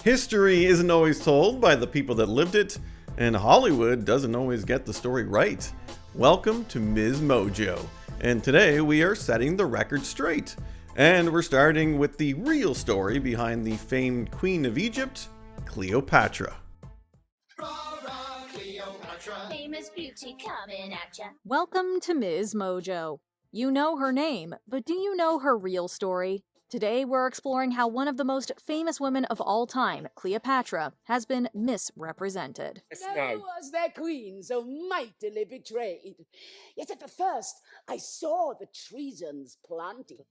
History isn't always told by the people that lived it, and Hollywood doesn't always get the story right. Welcome to MsMojo, and today we are setting the record straight. And we're starting with the real story behind the famed Queen of Egypt, Cleopatra. Famous beauty coming at ya. Welcome to MsMojo. You know her name, but do you know her real story? Today we're exploring how one of the most famous women of all time, Cleopatra, has been misrepresented. Never was their queen so mightily betrayed. Yet at the first I saw the treasons planted.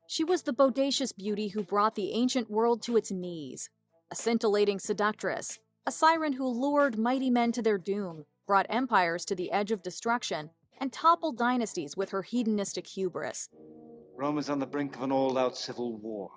She was the bodacious beauty who brought the ancient world to its knees. A scintillating seductress, a siren who lured mighty men to their doom, brought empires to the edge of destruction, and toppled dynasties with her hedonistic hubris. Rome is on the brink of an all-out civil war.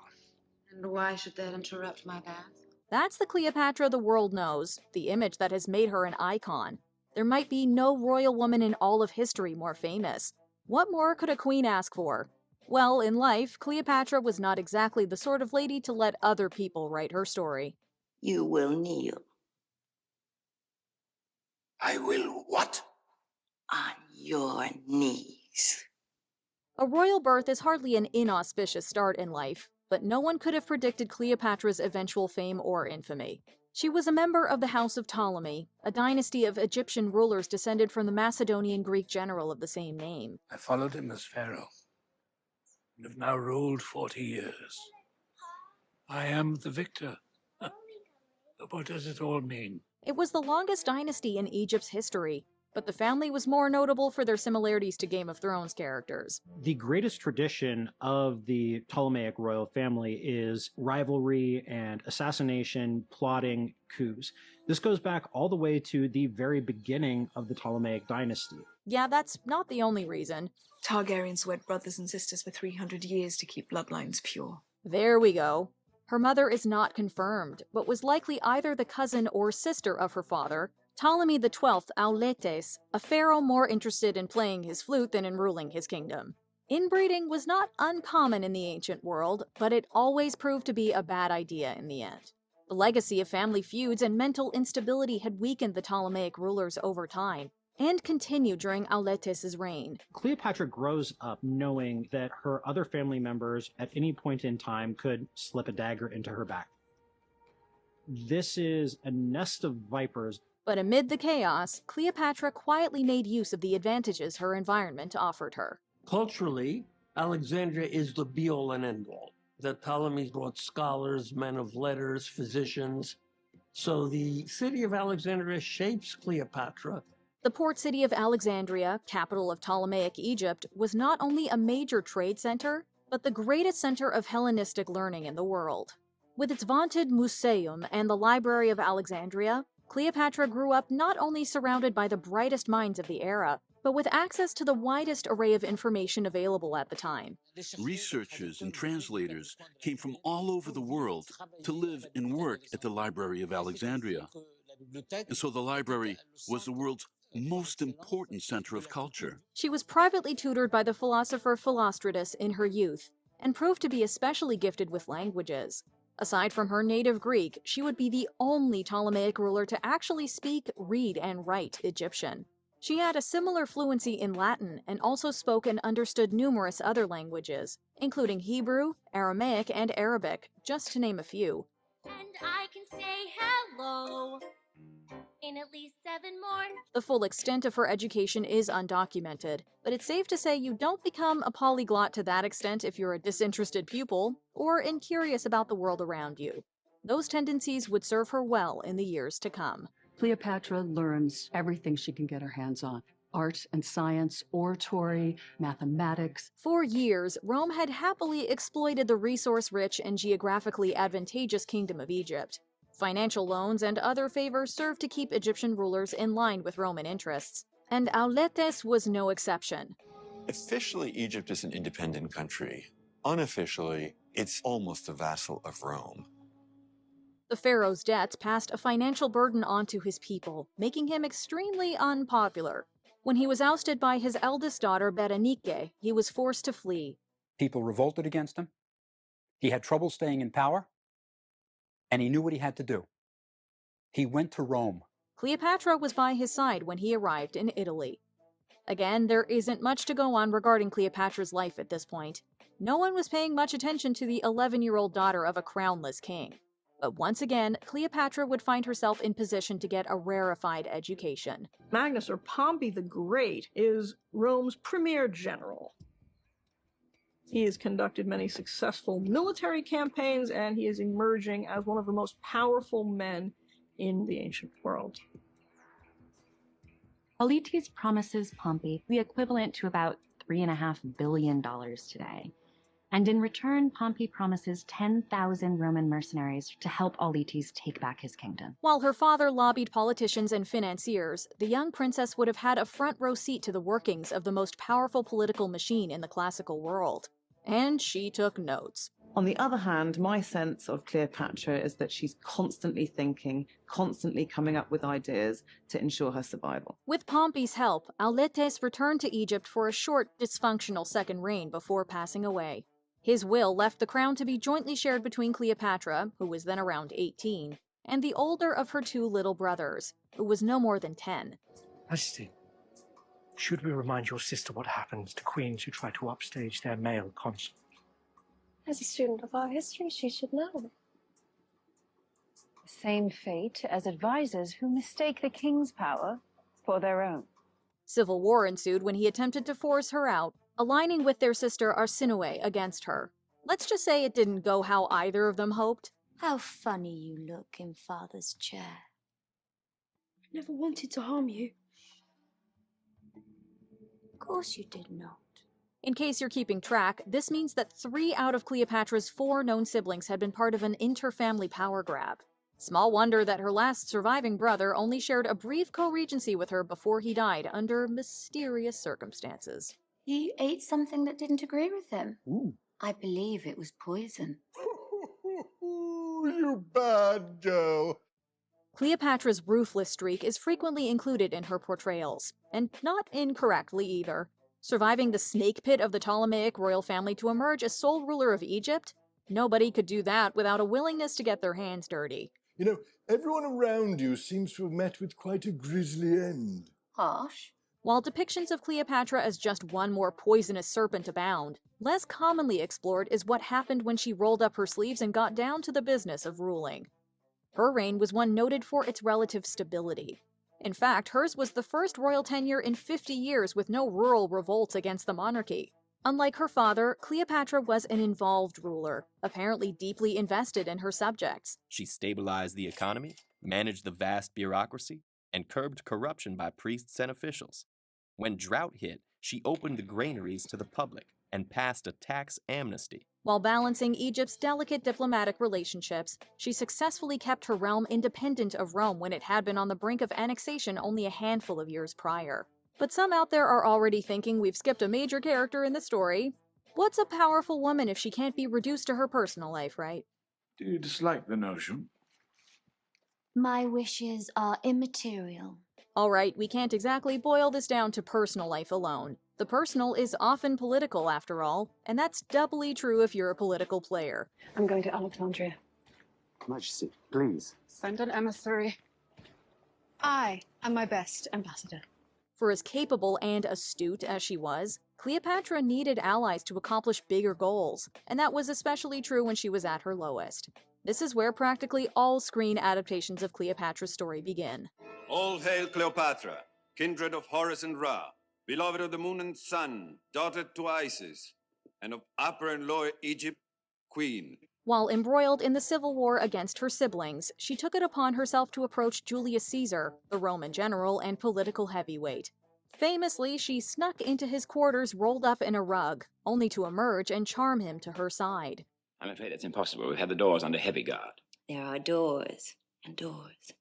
And why should that interrupt my bath? That's the Cleopatra the world knows, the image that has made her an icon. There might be no royal woman in all of history more famous. What more could a queen ask for? Well, in life, Cleopatra was not exactly the sort of lady to let other people write her story. You will kneel. I will what? On your knees. A royal birth is hardly an inauspicious start in life, but no one could have predicted Cleopatra's eventual fame or infamy. She was a member of the House of Ptolemy, a dynasty of Egyptian rulers descended from the Macedonian Greek general of the same name. I followed him as pharaoh, and have now ruled 40 years. I am the victor. What does it all mean? It was the longest dynasty in Egypt's history, but the family was more notable for their similarities to Game of Thrones characters. The greatest tradition of the Ptolemaic royal family is rivalry and assassination, plotting, coups. This goes back all the way to the very beginning of the Ptolemaic dynasty. Yeah, that's not the only reason. Targaryens wed brothers and sisters for 300 years to keep bloodlines pure. There we go. Her mother is not confirmed, but was likely either the cousin or sister of her father, Ptolemy XII Auletes, a pharaoh more interested in playing his flute than in ruling his kingdom. Inbreeding was not uncommon in the ancient world, but it always proved to be a bad idea in the end. The legacy of family feuds and mental instability had weakened the Ptolemaic rulers over time, and continued during Auletes' reign. Cleopatra grows up knowing that her other family members at any point in time could slip a dagger into her back. This is a nest of vipers. But amid the chaos, Cleopatra quietly made use of the advantages her environment offered her. Culturally, Alexandria is the be-all and end-all. The Ptolemies brought scholars, men of letters, physicians. So the city of Alexandria shapes Cleopatra. The port city of Alexandria, capital of Ptolemaic Egypt, was not only a major trade center, but the greatest center of Hellenistic learning in the world. With its vaunted Museum and the Library of Alexandria, Cleopatra grew up not only surrounded by the brightest minds of the era, but with access to the widest array of information available at the time. Researchers and translators came from all over the world to live and work at the Library of Alexandria. And so the library was the world's most important center of culture. She was privately tutored by the philosopher Philostratus in her youth, and proved to be especially gifted with languages. Aside from her native Greek, she would be the only Ptolemaic ruler to actually speak, read, and write Egyptian. She had a similar fluency in Latin and also spoke and understood numerous other languages, including Hebrew, Aramaic, and Arabic, just to name a few. And I can say hello in at least 7 more. The full extent of her education is undocumented, but it's safe to say you don't become a polyglot to that extent if you're a disinterested pupil or incurious about the world around you. Those tendencies would serve her well in the years to come. Cleopatra learns everything she can get her hands on. Art and science, oratory, mathematics. For years, Rome had happily exploited the resource-rich and geographically advantageous Kingdom of Egypt. Financial loans and other favors served to keep Egyptian rulers in line with Roman interests, and Auletes was no exception. Officially, Egypt is an independent country. Unofficially, it's almost a vassal of Rome. The pharaoh's debts passed a financial burden onto his people, making him extremely unpopular. When he was ousted by his eldest daughter, Berenike, he was forced to flee. People revolted against him. He had trouble staying in power. and he knew what he had to do. He went to Rome. Cleopatra was by his side when he arrived in Italy. Again, there isn't much to go on regarding Cleopatra's life at this point. No one was paying much attention to the 11-year-old daughter of a crownless king. But once again, Cleopatra would find herself in position to get a rarefied education. Magnus, or Pompey the Great, is Rome's premier general. He has conducted many successful military campaigns, and he is emerging as one of the most powerful men in the ancient world. Auletes promises Pompey the equivalent to about $3.5 billion today. And in return, Pompey promises 10,000 Roman mercenaries to help Auletes take back his kingdom. While her father lobbied politicians and financiers, the young princess would have had a front-row seat to the workings of the most powerful political machine in the classical world. And she took notes. On the other hand, my sense of Cleopatra is that she's constantly thinking, constantly coming up with ideas to ensure her survival. With Pompey's help, Auletes returned to Egypt for a short, dysfunctional second reign before passing away. His will left the crown to be jointly shared between Cleopatra, who was then around 18, and the older of her two little brothers, who was no more than 10. Majesty, should we remind your sister what happens to queens who try to upstage their male consort? As a student of our history, she should know. The same fate as advisors who mistake the king's power for their own. Civil war ensued when he attempted to force her out, aligning with their sister Arsinoe against her. Let's just say it didn't go how either of them hoped. How funny you look in Father's chair. I never wanted to harm you. Of course you did not. In case you're keeping track, this means that 3 out of Cleopatra's 4 known siblings had been part of an inter-family power grab. Small wonder that her last surviving brother only shared a brief co-regency with her before he died under mysterious circumstances. He ate something that didn't agree with him. Ooh. I believe it was poison. You bad girl. Cleopatra's ruthless streak is frequently included in her portrayals, and not incorrectly either. Surviving the snake pit of the Ptolemaic royal family to emerge as sole ruler of Egypt? Nobody could do that without a willingness to get their hands dirty. You know, everyone around you seems to have met with quite a grisly end. Harsh. While depictions of Cleopatra as just one more poisonous serpent abound, less commonly explored is what happened when she rolled up her sleeves and got down to the business of ruling. Her reign was one noted for its relative stability. In fact, hers was the first royal tenure in 50 years with no rural revolts against the monarchy. Unlike her father, Cleopatra was an involved ruler, apparently deeply invested in her subjects. She stabilized the economy, managed the vast bureaucracy, and curbed corruption by priests and officials. When drought hit, she opened the granaries to the public and passed a tax amnesty. While balancing Egypt's delicate diplomatic relationships, she successfully kept her realm independent of Rome when it had been on the brink of annexation only a handful of years prior. But some out there are already thinking we've skipped a major character in the story. What's a powerful woman if she can't be reduced to her personal life, right? Do you dislike the notion? My wishes are immaterial. Alright, we can't exactly boil this down to personal life alone. The personal is often political, after all, and that's doubly true if you're a political player. I'm going to Alexandria. Majesty, please. Send an emissary. I am my best ambassador. For as capable and astute as she was, Cleopatra needed allies to accomplish bigger goals, and that was especially true when she was at her lowest. This is where practically all screen adaptations of Cleopatra's story begin. All hail Cleopatra, kindred of Horus and Ra, beloved of the moon and sun, daughter to Isis, and of Upper and Lower Egypt, queen. While embroiled in the civil war against her siblings, she took it upon herself to approach Julius Caesar, the Roman general and political heavyweight. Famously, she snuck into his quarters rolled up in a rug, only to emerge and charm him to her side. I'm afraid it's impossible. We've had the doors under heavy guard. There are doors and doors.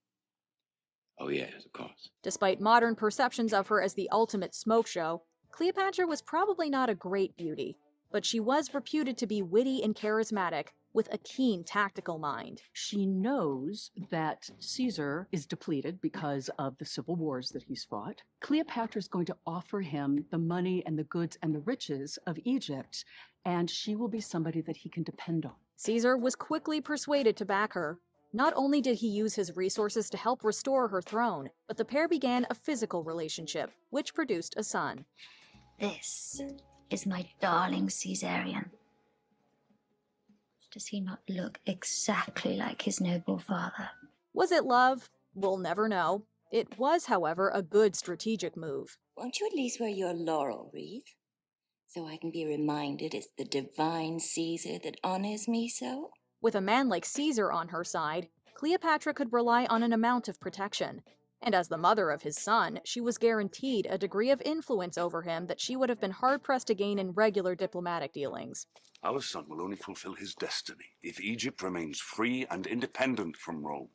Oh, yes, of course. Despite modern perceptions of her as the ultimate smoke show, Cleopatra was probably not a great beauty, but she was reputed to be witty and charismatic, with a keen tactical mind. She knows that Caesar is depleted because of the civil wars that he's fought. Cleopatra is going to offer him the money and the goods and the riches of Egypt, and she will be somebody that he can depend on. Caesar was quickly persuaded to back her. Not only did he use his resources to help restore her throne, but the pair began a physical relationship, which produced a son. This is my darling Caesarion. Does he not look exactly like his noble father? Was it love? We'll never know. It was, however, a good strategic move. Won't you at least wear your laurel wreath? So I can be reminded it's the divine Caesar that honors me so? With a man like Caesar on her side, Cleopatra could rely on an amount of protection. And as the mother of his son, she was guaranteed a degree of influence over him that she would have been hard-pressed to gain in regular diplomatic dealings. Our son will only fulfill his destiny if Egypt remains free and independent from Rome.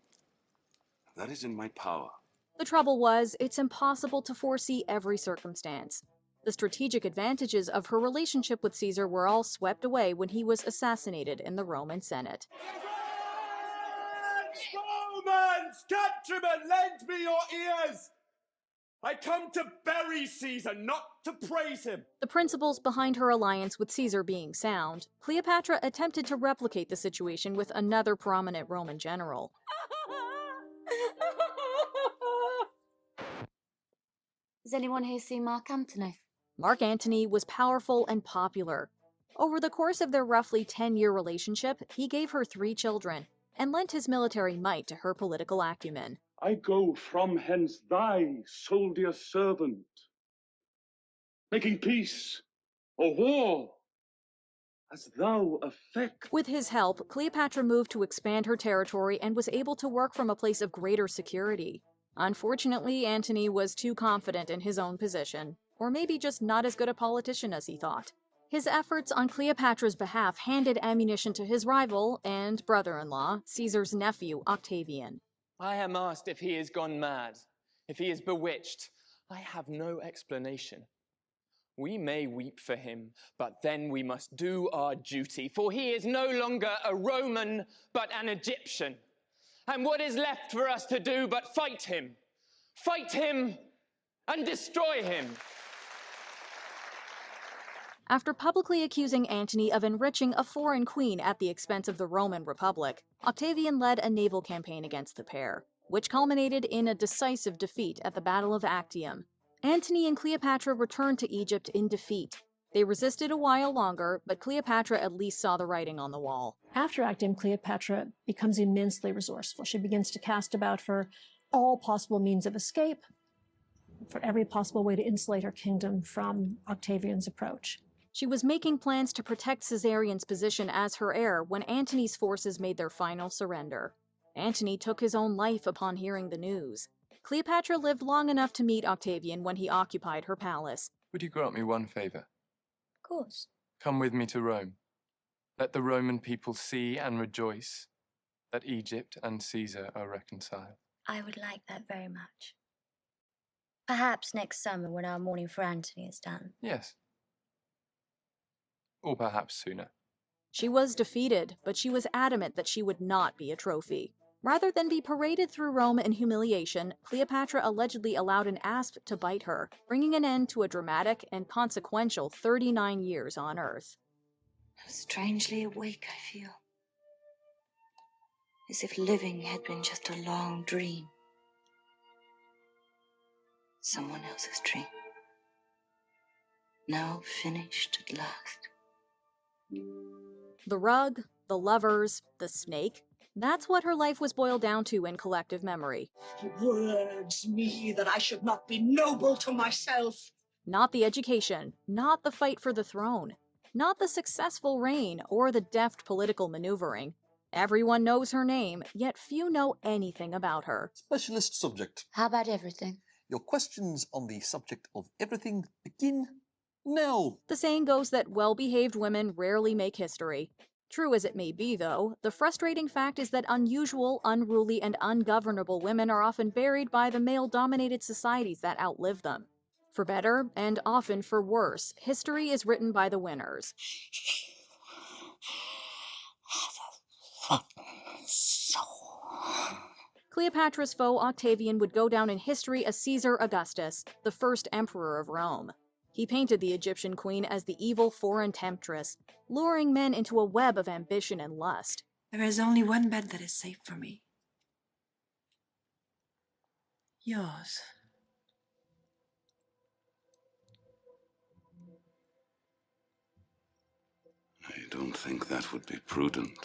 That is in my power. The trouble was, it's impossible to foresee every circumstance. The strategic advantages of her relationship with Caesar were all swept away when he was assassinated in the Roman Senate. Romans, countrymen, lend me your ears! I come to bury Caesar, not to praise him. The principles behind her alliance with Caesar being sound, Cleopatra attempted to replicate the situation with another prominent Roman general. Has anyone here seen Mark Antony? Mark Antony was powerful and popular. Over the course of their roughly 10-year relationship, he gave her 3 children, and lent his military might to her political acumen. I go from hence thy soldier servant, making peace or war, as thou affect. With his help, Cleopatra moved to expand her territory and was able to work from a place of greater security. Unfortunately, Antony was too confident in his own position, or maybe just not as good a politician as he thought. His efforts on Cleopatra's behalf handed ammunition to his rival and brother-in-law, Caesar's nephew, Octavian. I am asked if he is gone mad, if he is bewitched. I have no explanation. We may weep for him, but then we must do our duty, for he is no longer a Roman, but an Egyptian. And what is left for us to do but fight him and destroy him? After publicly accusing Antony of enriching a foreign queen at the expense of the Roman Republic, Octavian led a naval campaign against the pair, which culminated in a decisive defeat at the Battle of Actium. Antony and Cleopatra returned to Egypt in defeat. They resisted a while longer, but Cleopatra at least saw the writing on the wall. After Actium, Cleopatra becomes immensely resourceful. She begins to cast about for all possible means of escape, for every possible way to insulate her kingdom from Octavian's approach. She was making plans to protect Caesarion's position as her heir when Antony's forces made their final surrender. Antony took his own life upon hearing the news. Cleopatra lived long enough to meet Octavian when he occupied her palace. Would you grant me one favor? Of course. Come with me to Rome. Let the Roman people see and rejoice that Egypt and Caesar are reconciled. I would like that very much. Perhaps next summer when our mourning for Antony is done. Yes. Or perhaps sooner. She was defeated, but she was adamant that she would not be a trophy. Rather than be paraded through Rome in humiliation, Cleopatra allegedly allowed an asp to bite her, bringing an end to a dramatic and consequential 39 years on Earth. How strangely awake I feel. As if living had been just a long dream. Someone else's dream. Now finished at last. The rug, the lovers, the snake. That's what her life was boiled down to in collective memory. Words me that I should not be noble to myself. Not the education, not the fight for the throne, not the successful reign or the deft political maneuvering. Everyone knows her name, yet few know anything about her. Specialist subject. How about everything? Your questions on the subject of everything begin now. The saying goes that well-behaved women rarely make history. True as it may be, though, the frustrating fact is that unusual, unruly, and ungovernable women are often buried by the male-dominated societies that outlive them. For better, and often for worse, history is written by the winners. Cleopatra's foe Octavian would go down in history as Caesar Augustus, the first emperor of Rome. He painted the Egyptian queen as the evil foreign temptress, luring men into a web of ambition and lust. There is only one bed that is safe for me. Yours. I don't think that would be prudent.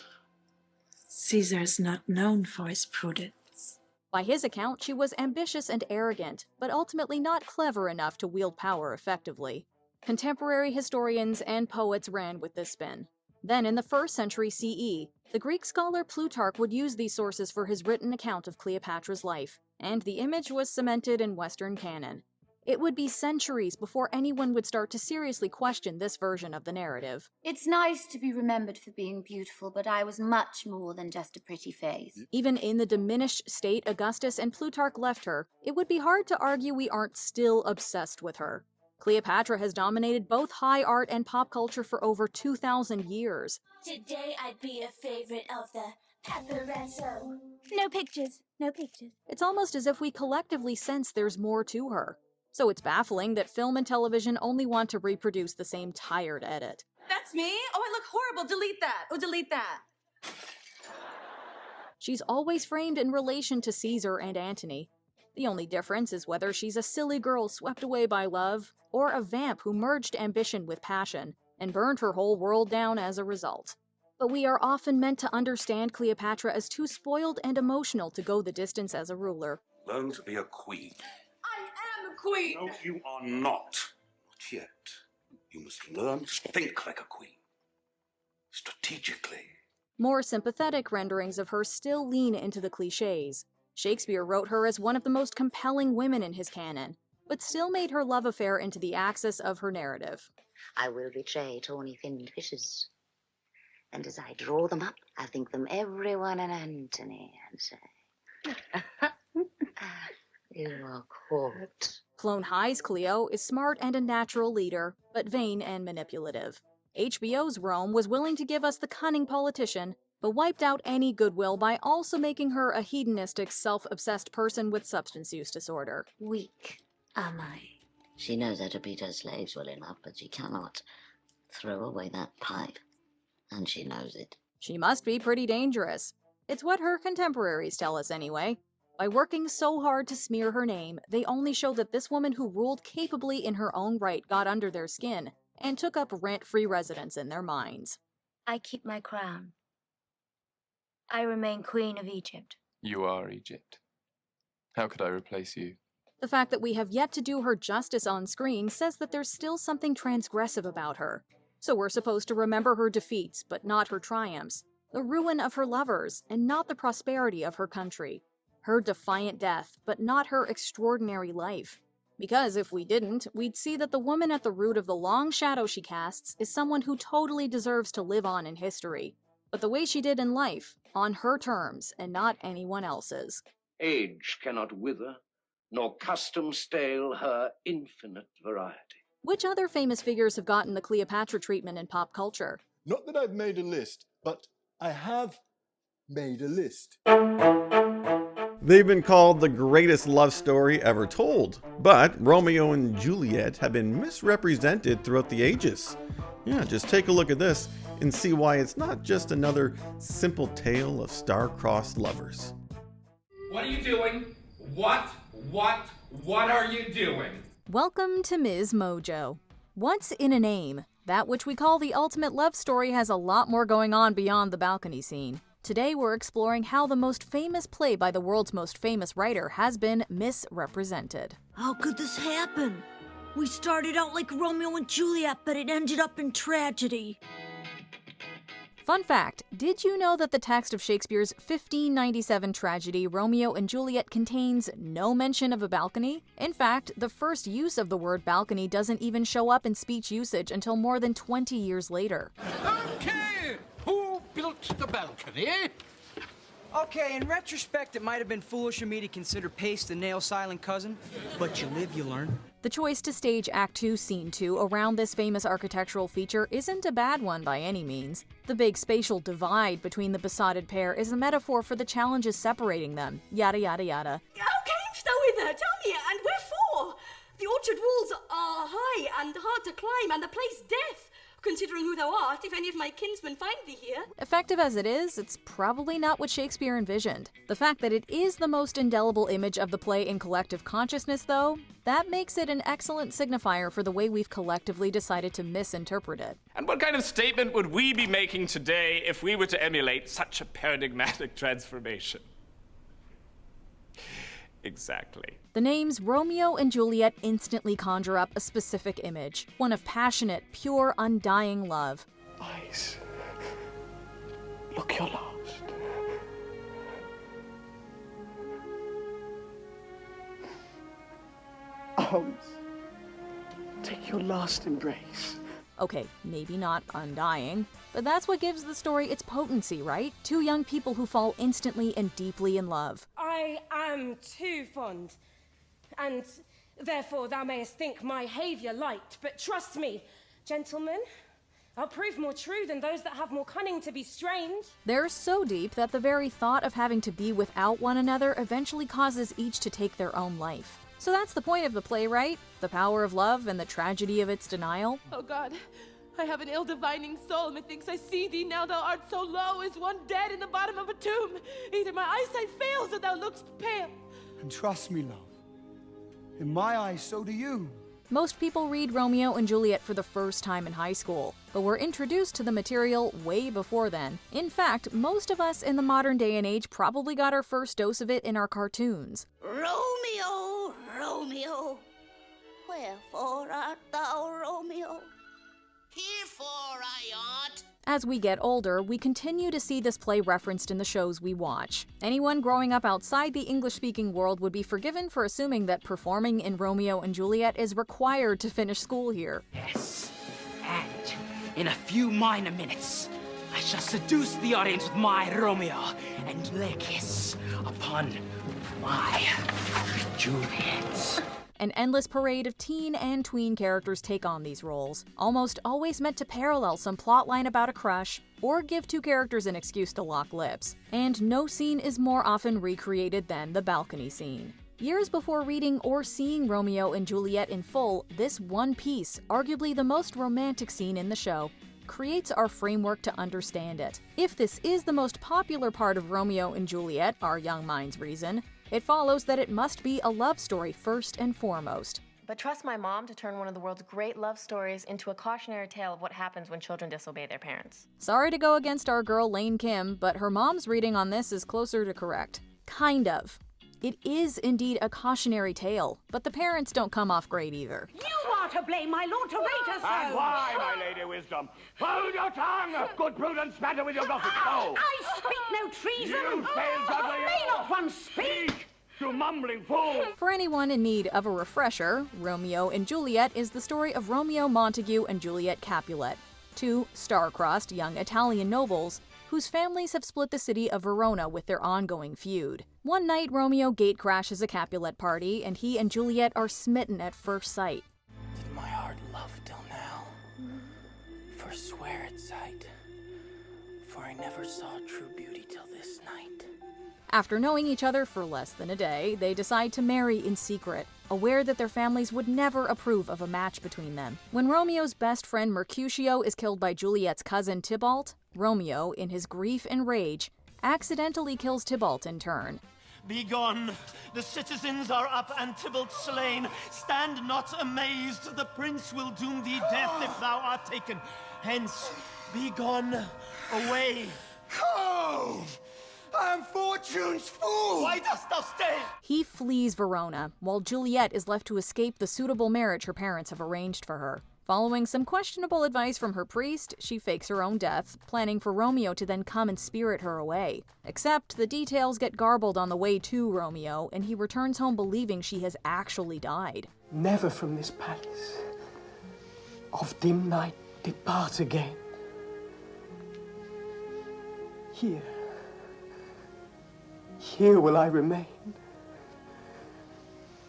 Caesar is not known for his prudence. By his account, she was ambitious and arrogant, but ultimately not clever enough to wield power effectively. Contemporary historians and poets ran with this spin. Then, in the 1st century CE, the Greek scholar Plutarch would use these sources for his written account of Cleopatra's life, and the image was cemented in Western canon. It would be centuries before anyone would start to seriously question this version of the narrative. It's nice to be remembered for being beautiful, but I was much more than just a pretty face. Even in the diminished state Augustus and Plutarch left her, it would be hard to argue we aren't still obsessed with her. Cleopatra has dominated both high art and pop culture for over 2,000 years. Today I'd be a favorite of the paparazzo. No pictures, no pictures. It's almost as if we collectively sense there's more to her. So it's baffling that film and television only want to reproduce the same tired edit. That's me? Oh, I look horrible. Delete that. Oh, delete that. She's always framed in relation to Caesar and Antony. The only difference is whether she's a silly girl swept away by love, or a vamp who merged ambition with passion, and burned her whole world down as a result. But we are often meant to understand Cleopatra as too spoiled and emotional to go the distance as a ruler. Learn to be a queen. I am a queen. No, you are not. Not yet. You must learn to think like a queen. Strategically. More sympathetic renderings of her still lean into the cliches. Shakespeare wrote her as one of the most compelling women in his canon, but still made her love affair into the axis of her narrative. I will betray tawny finned fishes, and as I draw them up, I think them everyone an Antony, and say, you are caught. Clone High's Cleo is smart and a natural leader, but vain and manipulative. HBO's Rome was willing to give us the cunning politician, but wiped out any goodwill by also making her a hedonistic, self-obsessed person with substance use disorder. Weak am I? She knows how to beat her slaves well enough, but she cannot throw away that pipe, and she knows it. She must be pretty dangerous. It's what her contemporaries tell us anyway. By working so hard to smear her name, they only show that this woman who ruled capably in her own right got under their skin and took up rent-free residence in their minds. I keep my crown. I remain Queen of Egypt. You are Egypt. How could I replace you? The fact that we have yet to do her justice on screen says that there's still something transgressive about her. So we're supposed to remember her defeats, but not her triumphs, the ruin of her lovers, and not the prosperity of her country, her defiant death, but not her extraordinary life. Because if we didn't, we'd see that the woman at the root of the long shadow she casts is someone who totally deserves to live on in history, but the way she did in life, on her terms, and not anyone else's. Age cannot wither, nor custom stale her infinite variety. Which other famous figures have gotten the Cleopatra treatment in pop culture? Not that I've made a list, but I have made a list. They've been called the greatest love story ever told, but Romeo and Juliet have been misrepresented throughout the ages. Yeah, just take a look at this and see why it's not just another simple tale of star-crossed lovers. What are you doing? What are you doing? Welcome to MsMojo. What's in a name? That which we call the ultimate love story has a lot more going on beyond the balcony scene. Today we're exploring how the most famous play by the world's most famous writer has been misrepresented. How could this happen? We started out like Romeo and Juliet, but it ended up in tragedy. Fun fact, did you know that the text of Shakespeare's 1597 tragedy Romeo and Juliet contains no mention of a balcony? In fact, the first use of the word balcony doesn't even show up in speech usage until more than 20 years later. Okay, who built the balcony? Okay, in retrospect, it might have been foolish of me to consider Pace the nail-silent cousin, but you live, you learn. The choice to stage Act 2, Scene 2 around this famous architectural feature isn't a bad one by any means. The big spatial divide between the besotted pair is a metaphor for the challenges separating them, yada yada yada. Okay, stay there, tell me, and where for? The orchard walls are high and hard to climb, and the place death. considering who thou art, if any of my kinsmen find thee here. Effective as it is, it's probably not what Shakespeare envisioned. The fact that it is the most indelible image of the play in collective consciousness, though, that makes it an excellent signifier for the way we've collectively decided to misinterpret it. And what kind of statement would we be making today if we were to emulate such a paradigmatic transformation? Exactly. The names Romeo and Juliet instantly conjure up a specific image, one of passionate, pure, undying love. Eyes, look your last. Arms, take your last embrace. Okay, maybe not undying, but that's what gives the story its potency, right? Two young people who fall instantly and deeply in love. I am too fond, and therefore thou mayest think my behaviour light, but trust me, gentlemen, I'll prove more true than those that have more cunning to be strange. They're so deep that the very thought of having to be without one another eventually causes each to take their own life. So that's the point of the play, right? The power of love and the tragedy of its denial. Oh God, I have an ill-divining soul. Methinks I see thee now. Thou art so low as one dead in the bottom of a tomb. Either my eyesight fails or thou look'st pale. And trust me, love, in my eyes, so do you. Most people read Romeo and Juliet for the first time in high school, but were introduced to the material way before then. In fact, most of us in the modern day and age probably got our first dose of it in our cartoons. Romeo, Romeo, wherefore art thou Romeo? Herefore I ought. As we get older, we continue to see this play referenced in the shows we watch. Anyone growing up outside the English-speaking world would be forgiven for assuming that performing in Romeo and Juliet is required to finish school here. Yes, and in a few minor minutes, I shall seduce the audience with my Romeo and lay a kiss upon my Juliet. An endless parade of teen and tween characters take on these roles, almost always meant to parallel some plotline about a crush, or give two characters an excuse to lock lips. And no scene is more often recreated than the balcony scene. Years before reading or seeing Romeo and Juliet in full, this one piece, arguably the most romantic scene in the show, creates our framework to understand it. If this is the most popular part of Romeo and Juliet, our young minds reason, it follows that it must be a love story first and foremost. But trust my mom to turn one of the world's great love stories into a cautionary tale of what happens when children disobey their parents. Sorry to go against our girl Lane Kim, but her mom's reading on this is closer to correct. Kind of. It is indeed a cautionary tale, but the parents don't come off great either. You are to blame, my lord, to rate us so. And why, my lady Wisdom? Hold your tongue! Good Prudence, matter with your gossip. Oh! I speak no treason! You failed utterly. May not one speak? You mumbling fool! For anyone in need of a refresher, Romeo and Juliet is the story of Romeo Montague and Juliet Capulet, two star-crossed young Italian nobles whose families have split the city of Verona with their ongoing feud. One night, Romeo gatecrashes a Capulet party, and he and Juliet are smitten at first sight. Did my heart love till now? Forswear its sight, for I never saw true beauty till this night. After knowing each other for less than a day, they decide to marry in secret, aware that their families would never approve of a match between them. When Romeo's best friend Mercutio is killed by Juliet's cousin Tybalt, Romeo, in his grief and rage, accidentally kills Tybalt in turn. Begone! The citizens are up and Tybalt slain. Stand not amazed, the prince will doom thee death if thou art taken. Hence, begone, away. Oh! I am fortune's fool! Why dost thou stay? He flees Verona, while Juliet is left to escape the suitable marriage her parents have arranged for her. Following some questionable advice from her priest, she fakes her own death, planning for Romeo to then come and spirit her away. Except the details get garbled on the way to Romeo, and he returns home believing she has actually died. Never from this palace of dim night depart again. Here will I remain,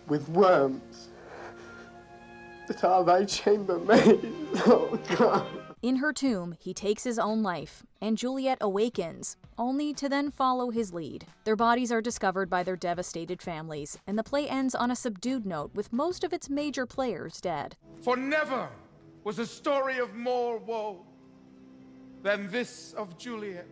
with worms that are thy chambermaids, oh God. In her tomb, he takes his own life, and Juliet awakens, only to then follow his lead. Their bodies are discovered by their devastated families, and the play ends on a subdued note with most of its major players dead. For never was a story of more woe than this of Juliet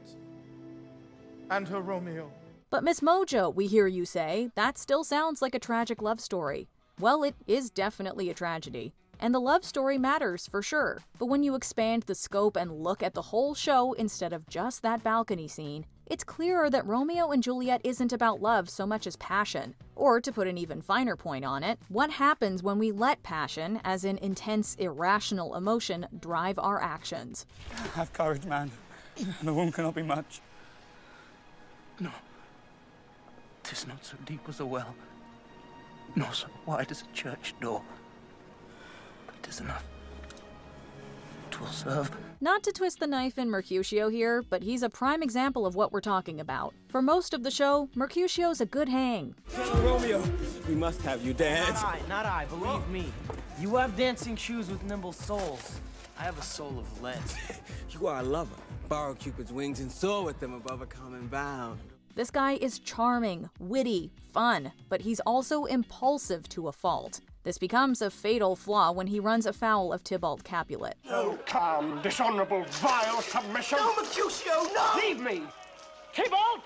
and her Romeo. But MsMojo, we hear you say, that still sounds like a tragic love story. Well, it is definitely a tragedy. And the love story matters, for sure. But when you expand the scope and look at the whole show instead of just that balcony scene, it's clearer that Romeo and Juliet isn't about love so much as passion. Or, to put an even finer point on it, what happens when we let passion, as in intense, irrational emotion, drive our actions? Have courage, man. The wound cannot be much. No. 'Tis not so deep as a well, nor so wide as a church door. But 'tis enough. 'Twill serve. Not to twist the knife in Mercutio here, but he's a prime example of what we're talking about. For most of the show, Mercutio's a good hang. Romeo, we must have you dance. Not I, believe me. You have dancing shoes with nimble soles. I have a soul of lead. You are a lover. Borrow Cupid's wings and soar with them above a common bound. This guy is charming, witty, fun, but he's also impulsive to a fault. This becomes a fatal flaw when he runs afoul of Tybalt Capulet. Oh, calm, dishonorable, vile submission! No, Mercutio, no! Leave me! Tybalt!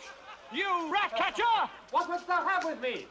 You rat catcher! What wouldst thou have with me?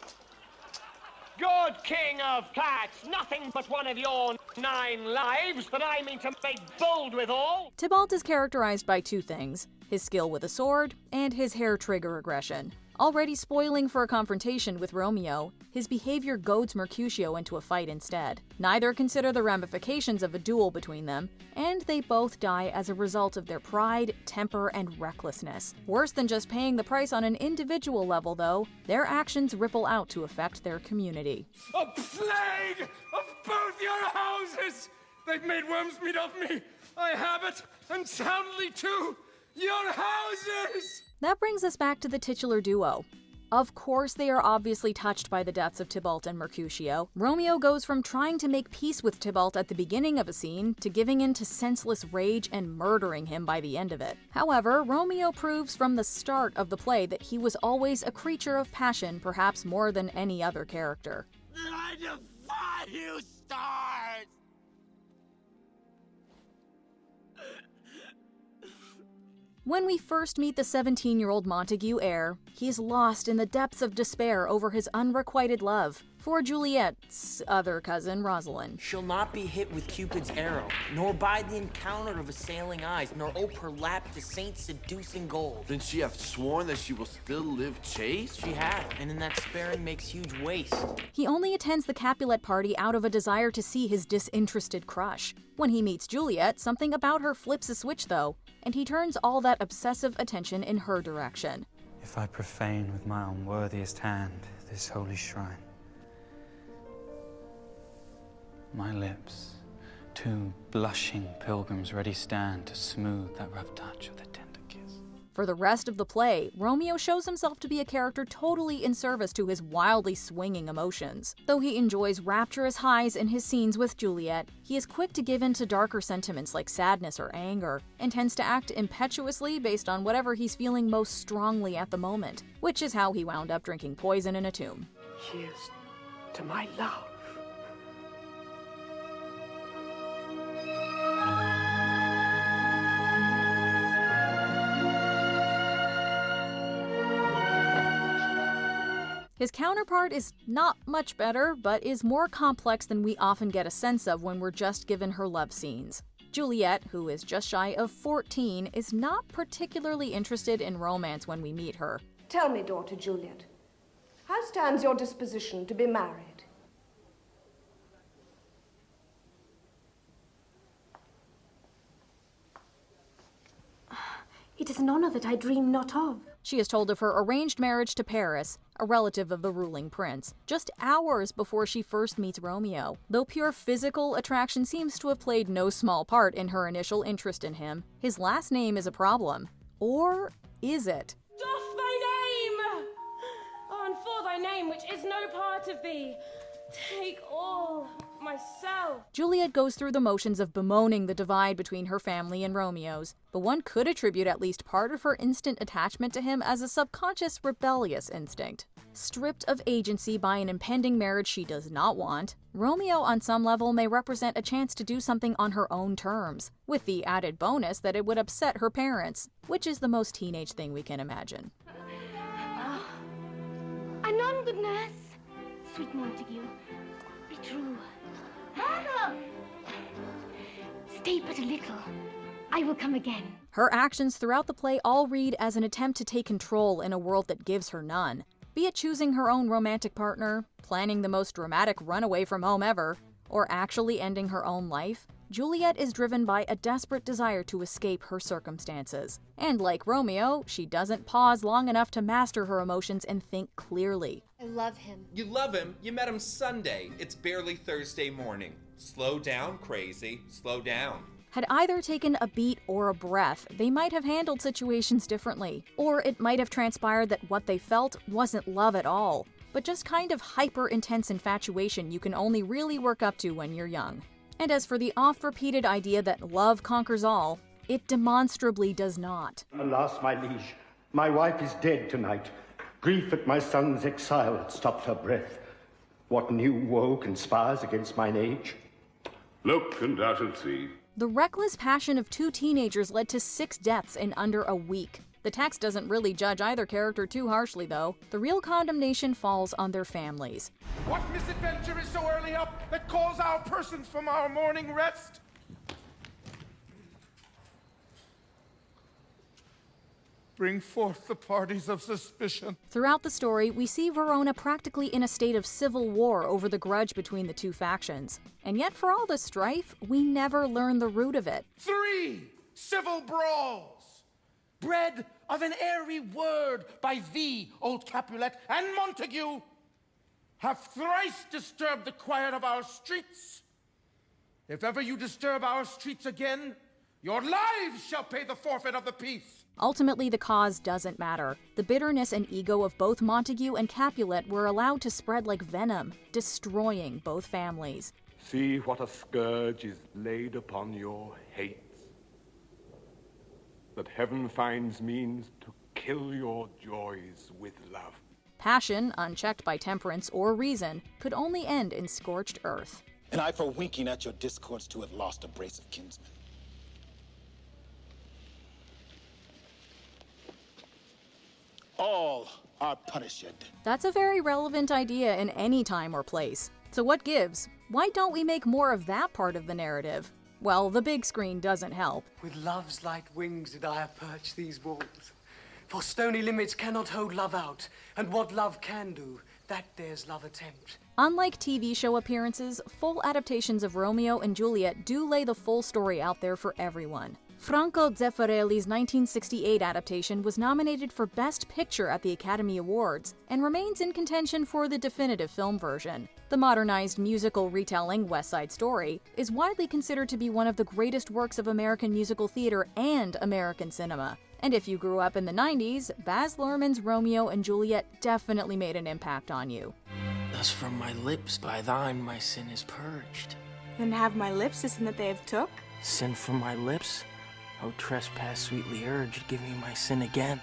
Good king of cats, nothing but one of your 9 lives that I mean to make bold withal! Tybalt is characterized by two things: his skill with a sword and his hair trigger aggression. Already spoiling for a confrontation with Romeo, his behavior goads Mercutio into a fight instead. Neither consider the ramifications of a duel between them, and they both die as a result of their pride, temper, and recklessness. Worse than just paying the price on an individual level, though, their actions ripple out to affect their community. A plague of both your houses! They've made worms meat of me! I have it, and soundly too! Your houses! That brings us back to the titular duo. Of course, they are obviously touched by the deaths of Tybalt and Mercutio. Romeo goes from trying to make peace with Tybalt at the beginning of a scene to giving in to senseless rage and murdering him by the end of it. However, Romeo proves from the start of the play that he was always a creature of passion, perhaps more than any other character. I defy you, stars! When we first meet the 17-year-old Montague heir, he is lost in the depths of despair over his unrequited love for Juliet's other cousin, Rosalind. She'll not be hit with Cupid's arrow, nor by the encounter of assailing eyes, nor ope her lap to saints seducing gold. Then she hath sworn that she will still live chaste? She hath, and in that sparing makes huge waste. He only attends the Capulet party out of a desire to see his disinterested crush. When he meets Juliet, something about her flips a switch though, and he turns all that obsessive attention in her direction. If I profane with my unworthiest hand this holy shrine, my lips, two blushing pilgrims ready stand to smooth that rough touch with a tender kiss. For the rest of the play, Romeo shows himself to be a character totally in service to his wildly swinging emotions. Though he enjoys rapturous highs in his scenes with Juliet, he is quick to give in to darker sentiments like sadness or anger, and tends to act impetuously based on whatever he's feeling most strongly at the moment, which is how he wound up drinking poison in a tomb. Here's to my love. His counterpart is not much better, but is more complex than we often get a sense of when we're just given her love scenes. Juliet, who is just shy of 14, is not particularly interested in romance when we meet her. Tell me, daughter Juliet, how stands your disposition to be married? It is an honor that I dream not of. She is told of her arranged marriage to Paris, a relative of the ruling prince, just hours before she first meets Romeo. Though pure physical attraction seems to have played no small part in her initial interest in him, his last name is a problem. Or is it? Doff thy name! Oh, and for thy name, which is no part of thee, take all myself. Juliet goes through the motions of bemoaning the divide between her family and Romeo's, but one could attribute at least part of her instant attachment to him as a subconscious rebellious instinct. Stripped of agency by an impending marriage she does not want, Romeo on some level may represent a chance to do something on her own terms, with the added bonus that it would upset her parents, which is the most teenage thing we can imagine. Anon, good nurse. Sweet Montague, be true. Madam! Stay but a little. I will come again. Her actions throughout the play all read as an attempt to take control in a world that gives her none. Be it choosing her own romantic partner, planning the most dramatic runaway from home ever, or actually ending her own life, Juliet is driven by a desperate desire to escape her circumstances. And like Romeo, she doesn't pause long enough to master her emotions and think clearly. I love him. You love him? You met him Sunday. It's barely Thursday morning. Slow down, crazy. Slow down. Had either taken a beat or a breath, they might have handled situations differently. Or it might have transpired that what they felt wasn't love at all, but just kind of hyper-intense infatuation you can only really work up to when you're young. And as for the oft-repeated idea that love conquers all, it demonstrably does not. Alas, my liege, my wife is dead tonight. Grief at my son's exile had stopped her breath. What new woe conspires against mine age? Look and thou shalt see. The reckless passion of two teenagers led to 6 deaths in under a week. The text doesn't really judge either character too harshly, though. The real condemnation falls on their families. What misadventure is so early up that calls our persons from our morning rest? Bring forth the parties of suspicion. Throughout the story, we see Verona practically in a state of civil war over the grudge between the two factions. And yet for all the strife, we never learn the root of it. 3 civil brawls, bred of an airy word by thee, old Capulet, and Montague, have thrice disturbed the quiet of our streets. If ever you disturb our streets again, your lives shall pay the forfeit of the peace. Ultimately, the cause doesn't matter. The bitterness and ego of both Montague and Capulet were allowed to spread like venom, destroying both families. See what a scourge is laid upon your hates, that heaven finds means to kill your joys with love. Passion, unchecked by temperance or reason, could only end in scorched earth. And I, for winking at your discords, too, have lost a brace of kinsmen. All are punished. That's a very relevant idea in any time or place. So what gives? Why don't we make more of that part of the narrative? Well, the big screen doesn't help. With love's light wings did I approach these walls. For stony limits cannot hold love out, and what love can do, that dares love attempt. Unlike TV show appearances, full adaptations of Romeo and Juliet do lay the full story out there for everyone. Franco Zeffirelli's 1968 adaptation was nominated for Best Picture at the Academy Awards, and remains in contention for the definitive film version. The modernized musical retelling, West Side Story, is widely considered to be one of the greatest works of American musical theater and American cinema. And if you grew up in the 90s, Baz Luhrmann's Romeo and Juliet definitely made an impact on you. Thus from my lips by thine my sin is purged. Then have my lips is sin that they have took? Sin from my lips? O trespass sweetly urged, give me my sin again.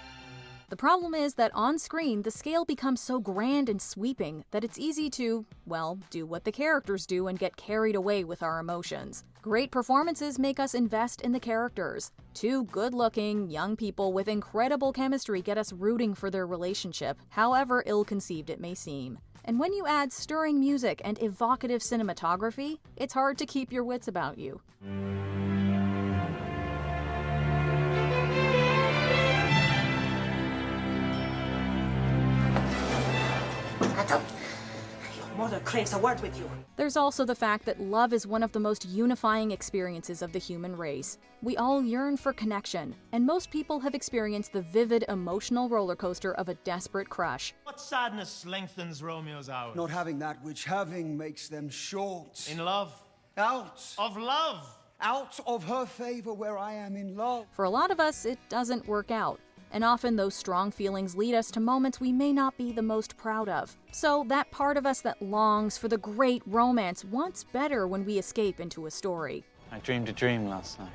The problem is that on screen, the scale becomes so grand and sweeping that it's easy to, well, do what the characters do and get carried away with our emotions. Great performances make us invest in the characters. 2 good-looking, young people with incredible chemistry get us rooting for their relationship, however ill-conceived it may seem. And when you add stirring music and evocative cinematography, it's hard to keep your wits about you. Your mother craves a word with you. There's also the fact that love is one of the most unifying experiences of the human race. We all yearn for connection, and most people have experienced the vivid emotional roller coaster of a desperate crush. What sadness lengthens Romeo's hours? Not having that which having makes them short. In love. Out. Of love. Out of her favor where I am in love. For a lot of us, it doesn't work out. And often those strong feelings lead us to moments we may not be the most proud of. So that part of us that longs for the great romance wants better when we escape into a story. I dreamed a dream last night.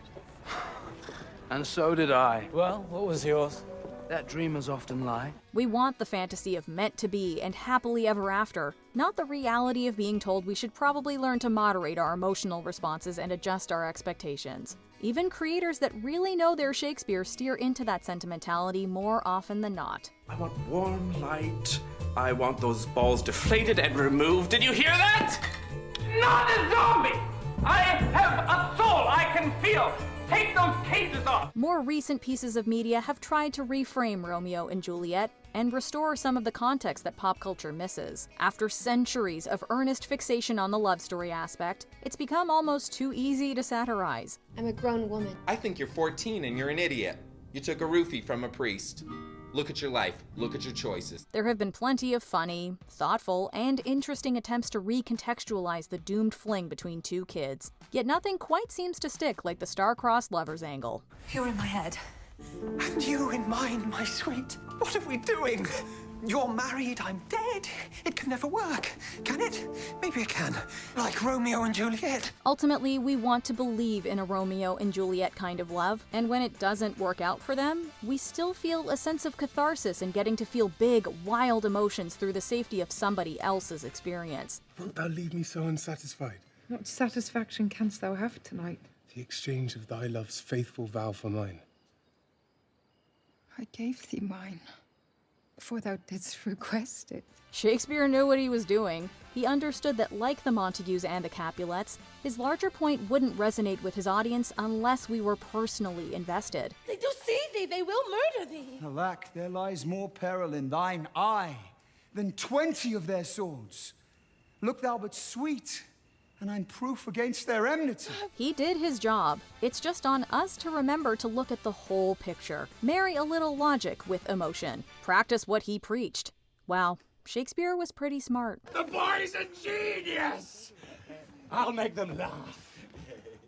And so did I. Well, what was yours? that dreamers often lie. We want the fantasy of meant to be and happily ever after, not the reality of being told we should probably learn to moderate our emotional responses and adjust our expectations. Even creators that really know their Shakespeare steer into that sentimentality more often than not. I want warm light. I want those balls deflated and removed. Did you hear that? Not a zombie! I have a soul I can feel! Take those cases off! More recent pieces of media have tried to reframe Romeo and Juliet and restore some of the context that pop culture misses. After centuries of earnest fixation on the love story aspect, it's become almost too easy to satirize. I'm a grown woman. I think you're 14 and you're an idiot. You took a roofie from a priest. Look at your life. Look at your choices. There have been plenty of funny, thoughtful, and interesting attempts to recontextualize the doomed fling between two kids. Yet nothing quite seems to stick like the star-crossed lovers angle. You're in my head. And you in mine, my sweet. What are we doing? You're married, I'm dead. It can never work, can it? Maybe it can. Like Romeo and Juliet. Ultimately, we want to believe in a Romeo and Juliet kind of love, and when it doesn't work out for them, we still feel a sense of catharsis in getting to feel big, wild emotions through the safety of somebody else's experience. Wilt thou leave me so unsatisfied? What satisfaction canst thou have tonight? The exchange of thy love's faithful vow for mine. I gave thee mine, before thou didst request it. Shakespeare knew what he was doing. He understood that, like the Montagues and the Capulets, his larger point wouldn't resonate with his audience unless we were personally invested. They do see thee, they will murder thee. Alack, there lies more peril in thine eye than 20 of their swords. Look thou but sweet, and I'm proof against their enmity. He did his job. It's just on us to remember to look at the whole picture. Marry a little logic with emotion. Practice what he preached. Wow, Shakespeare was pretty smart. The boy's a genius! I'll make them laugh.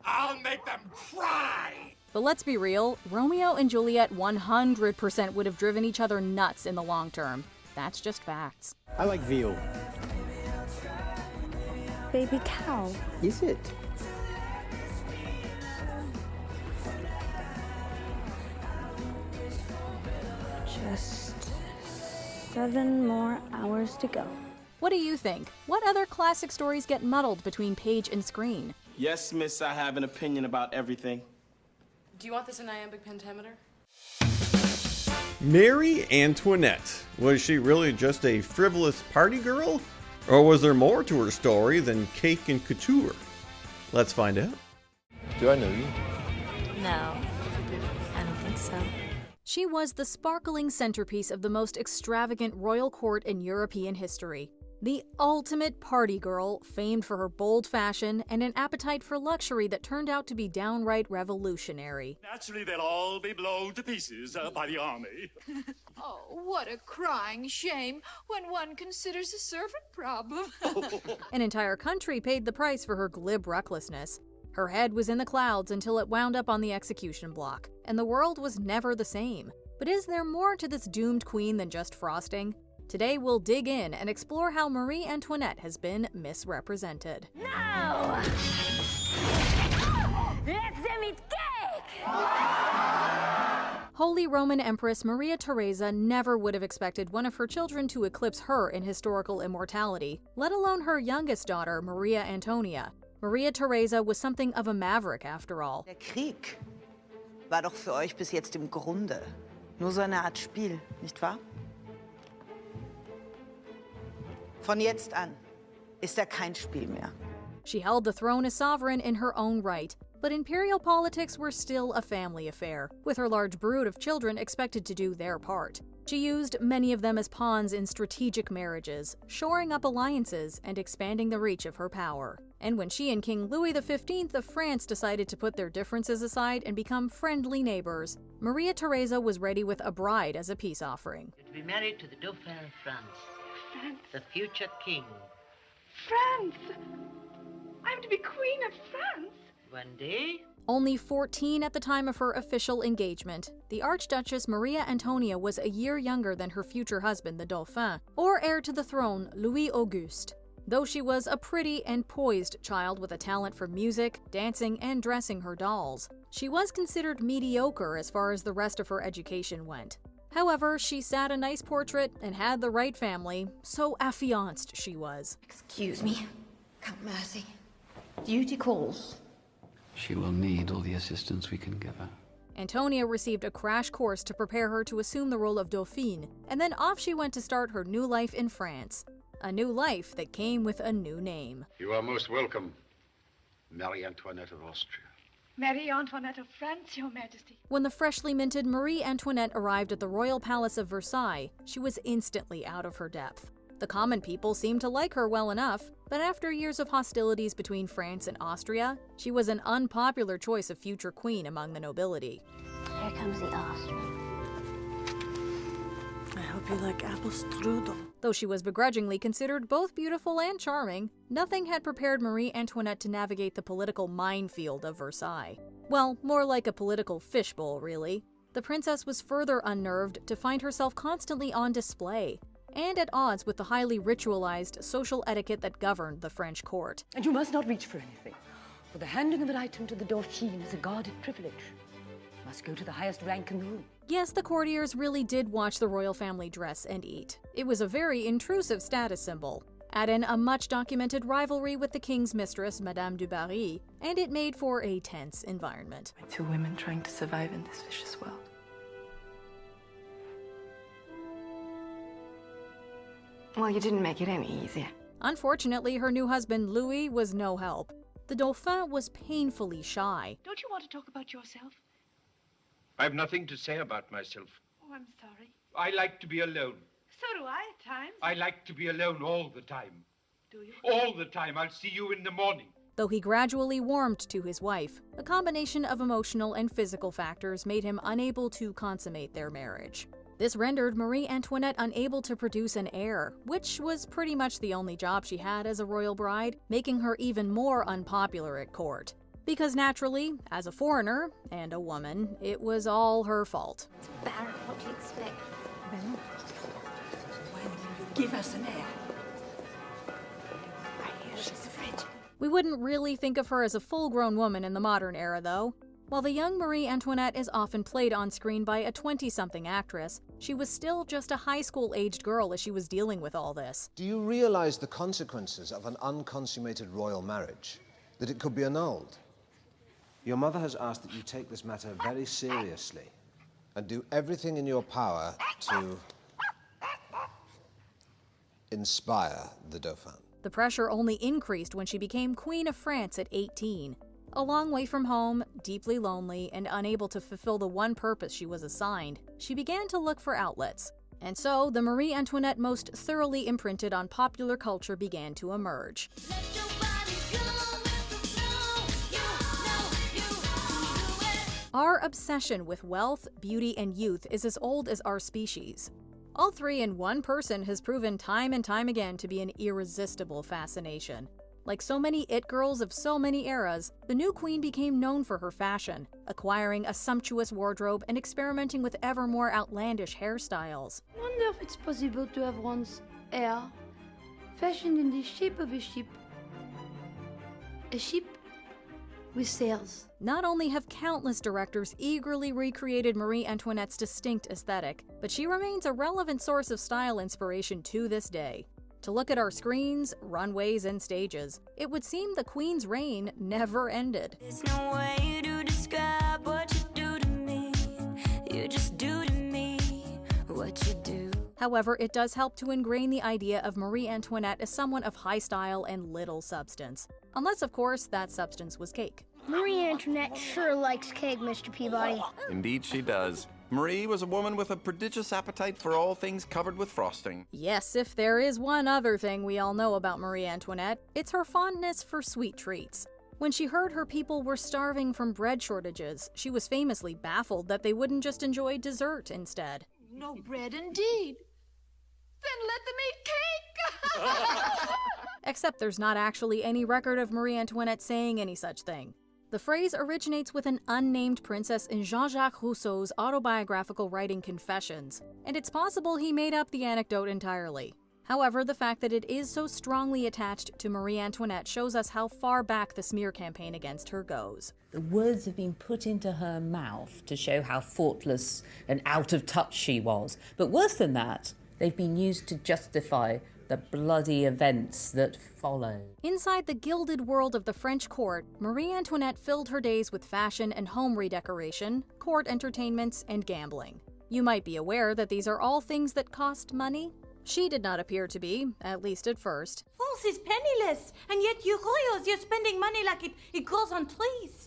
I'll make them cry! But let's be real, Romeo and Juliet 100% would have driven each other nuts in the long term. That's just facts. I like veal. Baby cow. Is it? Just 7 more hours to go. What do you think? What other classic stories get muddled between page and screen? Yes, miss, I have an opinion about everything. Do you want this in iambic pentameter? Marie Antoinette. Was she really just a frivolous party girl? Or was there more to her story than cake and couture? Let's find out. Do I know you? No, I don't think so. She was the sparkling centerpiece of the most extravagant royal court in European history. The ultimate party girl, famed for her bold fashion and an appetite for luxury that turned out to be downright revolutionary. Naturally, they'll all be blown to pieces by the army. Oh, what a crying shame when one considers a servant problem. An entire country paid the price for her glib recklessness. Her head was in the clouds until it wound up on the execution block, and the world was never the same. But is there more to this doomed queen than just frosting? Today we'll dig in and explore how Marie Antoinette has been misrepresented. Now, let's eat cake! Holy Roman Empress Maria Theresa never would have expected one of her children to eclipse her in historical immortality, let alone her youngest daughter, Maria Antonia. Maria Theresa was something of a maverick after all. Der Krieg war doch für euch bis jetzt im Grunde nur so eine Art Spiel, nicht wahr? Von jetzt an ist kein Spiel mehr. She held the throne as sovereign in her own right, but imperial politics were still a family affair, with her large brood of children expected to do their part. She used many of them as pawns in strategic marriages, shoring up alliances and expanding the reach of her power. And when she and King Louis XV of France decided to put their differences aside and become friendly neighbors, Maria Theresa was ready with a bride as a peace offering. To be married to the Dauphin of France. France. The future king. France! I'm to be Queen of France? One day? Only 14 at the time of her official engagement, the Archduchess Maria Antonia was a year younger than her future husband, the Dauphin, or heir to the throne, Louis Auguste. Though she was a pretty and poised child with a talent for music, dancing, and dressing her dolls, she was considered mediocre as far as the rest of her education went. However, she sat a nice portrait and had the right family, so affianced she was. Excuse me, Count Mercy. Duty calls. She will need all the assistance we can give her. Antonia received a crash course to prepare her to assume the role of Dauphine, and then off she went to start her new life in France. A new life that came with a new name. You are most welcome, Marie Antoinette of Austria. Marie Antoinette of France, Your Majesty. When the freshly minted Marie Antoinette arrived at the royal palace of Versailles, she was instantly out of her depth. The common people seemed to like her well enough, but after years of hostilities between France and Austria, she was an unpopular choice of future queen among the nobility. Here comes the Austrian. I hope you like apple strudel. Though she was begrudgingly considered both beautiful and charming, nothing had prepared Marie Antoinette to navigate the political minefield of Versailles. Well, more like a political fishbowl, really. The princess was further unnerved to find herself constantly on display, and at odds with the highly ritualized social etiquette that governed the French court. And you must not reach for anything, for the handing of an item to the Dauphine is a guarded privilege. You must go to the highest rank in the room. Yes, the courtiers really did watch the royal family dress and eat. It was a very intrusive status symbol. Add in a much-documented rivalry with the king's mistress, Madame du Barry, and it made for a tense environment. Two women trying to survive in this vicious world. Well, you didn't make it any easier. Unfortunately, her new husband, Louis, was no help. The Dauphin was painfully shy. Don't you want to talk about yourself? I have nothing to say about myself. Oh, I'm sorry. I like to be alone. So do I at times. I like to be alone all the time. Do you? All the time. I'll see you in the morning. Though he gradually warmed to his wife, a combination of emotional and physical factors made him unable to consummate their marriage. This rendered Marie Antoinette unable to produce an heir, which was pretty much the only job she had as a royal bride, making her even more unpopular at court. Because naturally, as a foreigner and a woman, it was all her fault. It's Baron, what do you expect? When will you give us an heir? I hear she's French. We wouldn't really think of her as a full-grown woman in the modern era, though. While the young Marie Antoinette is often played on screen by a 20-something actress, she was still just a high school-aged girl as she was dealing with all this. Do you realize the consequences of an unconsummated royal marriage? That it could be annulled? Your mother has asked that you take this matter very seriously and do everything in your power to inspire the Dauphin. The pressure only increased when she became Queen of France at 18. A long way from home, deeply lonely, and unable to fulfill the one purpose she was assigned, she began to look for outlets. And so, the Marie Antoinette most thoroughly imprinted on popular culture began to emerge. Our obsession with wealth, beauty, and youth is as old as our species. All three in one person has proven time and time again to be an irresistible fascination. Like so many it girls of so many eras, the new queen became known for her fashion, acquiring a sumptuous wardrobe and experimenting with ever more outlandish hairstyles. I wonder if it's possible to have one's hair fashioned in the shape of a sheep. A sheep with sails. Not only have countless directors eagerly recreated Marie Antoinette's distinct aesthetic, but she remains a relevant source of style inspiration to this day. To look at our screens, runways, and stages, it would seem the Queen's reign never ended. There's no way to describe what you do to me. You just do to me what you do. However, it does help to ingrain the idea of Marie Antoinette as someone of high style and little substance. Unless, of course, that substance was cake. Marie Antoinette sure likes cake, Mr. Peabody. Indeed she does. Marie was a woman with a prodigious appetite for all things covered with frosting. Yes, if there is one other thing we all know about Marie Antoinette, it's her fondness for sweet treats. When she heard her people were starving from bread shortages, she was famously baffled that they wouldn't just enjoy dessert instead. No bread indeed. Then let them eat cake! Except there's not actually any record of Marie Antoinette saying any such thing. The phrase originates with an unnamed princess in Jean-Jacques Rousseau's autobiographical writing Confessions, and it's possible he made up the anecdote entirely. However, the fact that it is so strongly attached to Marie Antoinette shows us how far back the smear campaign against her goes. The words have been put into her mouth to show how thoughtless and out of touch she was. But worse than that, they've been used to justify the bloody events that followed. Inside the gilded world of the French court, Marie Antoinette filled her days with fashion and home redecoration, court entertainments, and gambling. You might be aware that these are all things that cost money. She did not appear to be, at least at first. France is penniless, and yet you royals, you're spending money like it grows on trees.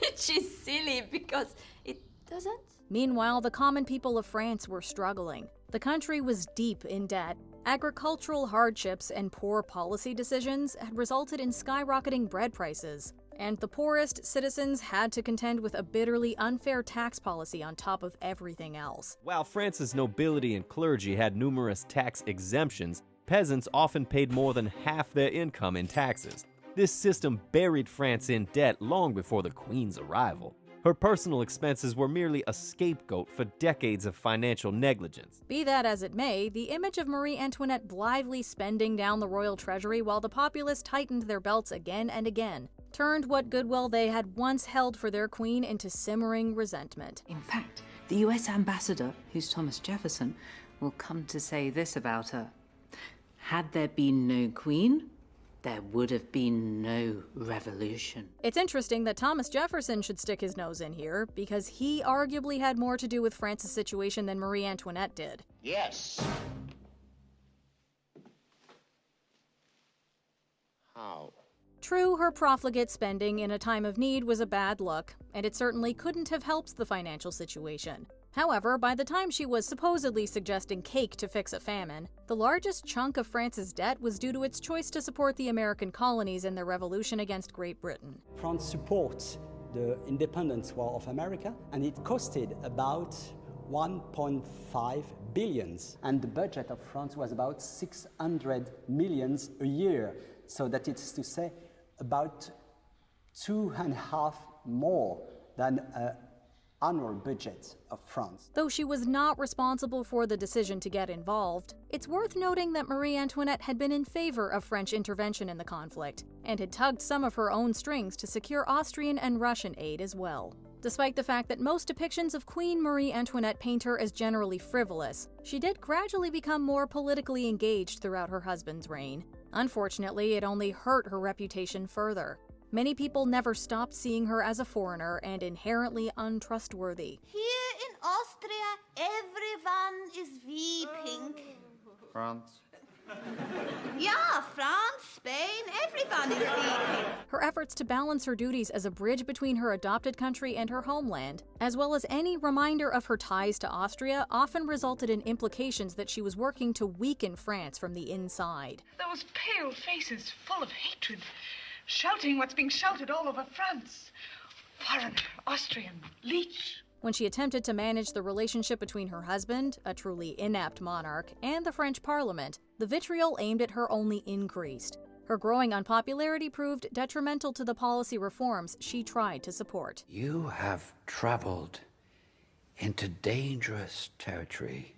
Which is silly, because it doesn't. Meanwhile, the common people of France were struggling. The country was deep in debt. Agricultural hardships and poor policy decisions had resulted in skyrocketing bread prices. And the poorest citizens had to contend with a bitterly unfair tax policy on top of everything else. While France's nobility and clergy had numerous tax exemptions, peasants often paid more than half their income in taxes. This system buried France in debt long before the Queen's arrival. Her personal expenses were merely a scapegoat for decades of financial negligence. Be that as it may, the image of Marie Antoinette blithely spending down the royal treasury while the populace tightened their belts again and again turned what goodwill they had once held for their queen into simmering resentment. In fact, the US ambassador, who's Thomas Jefferson, will come to say this about her. Had there been no queen, there would have been no revolution. It's interesting that Thomas Jefferson should stick his nose in here, because he arguably had more to do with France's situation than Marie Antoinette did. Yes. How? True, her profligate spending in a time of need was a bad look, and it certainly couldn't have helped the financial situation. However, by the time she was supposedly suggesting cake to fix a famine, the largest chunk of France's debt was due to its choice to support the American colonies in their revolution against Great Britain. France supports the independence war of America, and it costed about 1.5 billion. And the budget of France was about 600 millions a year. So that is to say, about 2.5 more than annual budget of France. Though she was not responsible for the decision to get involved, it's worth noting that Marie Antoinette had been in favor of French intervention in the conflict, and had tugged some of her own strings to secure Austrian and Russian aid as well. Despite the fact that most depictions of Queen Marie Antoinette paint her as generally frivolous, she did gradually become more politically engaged throughout her husband's reign. Unfortunately, it only hurt her reputation further. Many people never stopped seeing her as a foreigner and inherently untrustworthy. Here in Austria, everyone is weeping. France. Yeah, France, Spain, everyone is weeping. Her efforts to balance her duties as a bridge between her adopted country and her homeland, as well as any reminder of her ties to Austria, often resulted in implications that she was working to weaken France from the inside. Those pale faces full of hatred, shouting what's being shouted all over France. Foreigner, Austrian, leech. When she attempted to manage the relationship between her husband, a truly inept monarch, and the French Parliament, the vitriol aimed at her only increased. Her growing unpopularity proved detrimental to the policy reforms she tried to support. You have traveled into dangerous territory.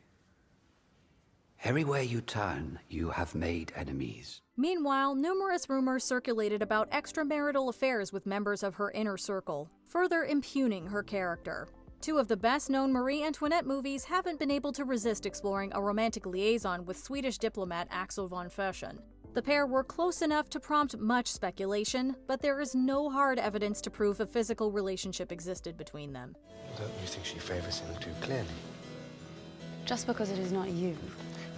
Everywhere you turn, you have made enemies. Meanwhile, numerous rumors circulated about extramarital affairs with members of her inner circle, further impugning her character. Two of the best-known Marie Antoinette movies haven't been able to resist exploring a romantic liaison with Swedish diplomat Axel von Fersen. The pair were close enough to prompt much speculation, but there is no hard evidence to prove a physical relationship existed between them. Don't you think she favors him too clearly? Just because it is not you.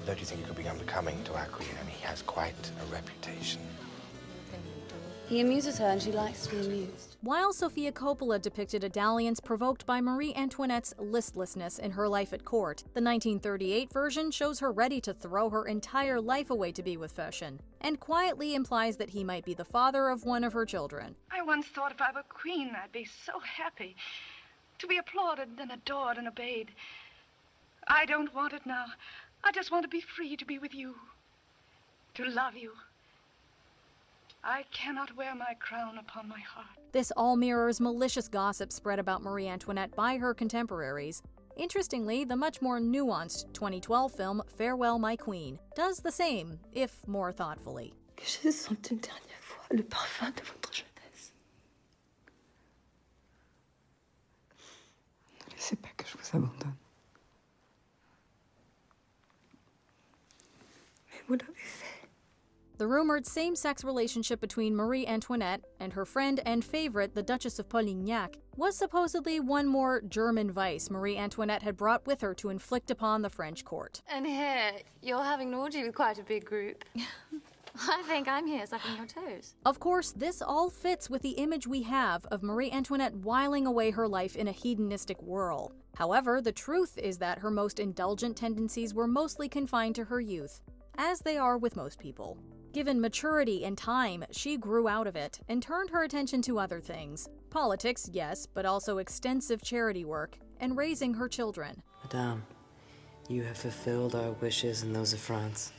Don't you think it could be unbecoming to our queen, and he has quite a reputation? He amuses her and she likes to be amused. While Sofia Coppola depicted a dalliance provoked by Marie Antoinette's listlessness in her life at court, the 1938 version shows her ready to throw her entire life away to be with Fersen, and quietly implies that he might be the father of one of her children. I once thought if I were queen, I'd be so happy to be applauded and adored and obeyed. I don't want it now. I just want to be free to be with you, to love you. I cannot wear my crown upon my heart. This all mirrors malicious gossip spread about Marie Antoinette by her contemporaries. Interestingly, the much more nuanced 2012 film Farewell, My Queen does the same, if more thoughtfully. Que j'ai senti une dernière fois le parfum de votre jeunesse. Ne laissez pas que je vous abandonne. Mais vous l'avez fait. The rumored same-sex relationship between Marie Antoinette and her friend and favorite, the Duchess of Polignac, was supposedly one more German vice Marie Antoinette had brought with her to inflict upon the French court. And here, you're having an orgy with quite a big group. I think I'm here sucking your toes. Of course, this all fits with the image we have of Marie Antoinette whiling away her life in a hedonistic whirl. However, the truth is that her most indulgent tendencies were mostly confined to her youth, as they are with most people. Given maturity and time, she grew out of it and turned her attention to other things. Politics, yes, but also extensive charity work and raising her children. Madame, you have fulfilled our wishes and those of France.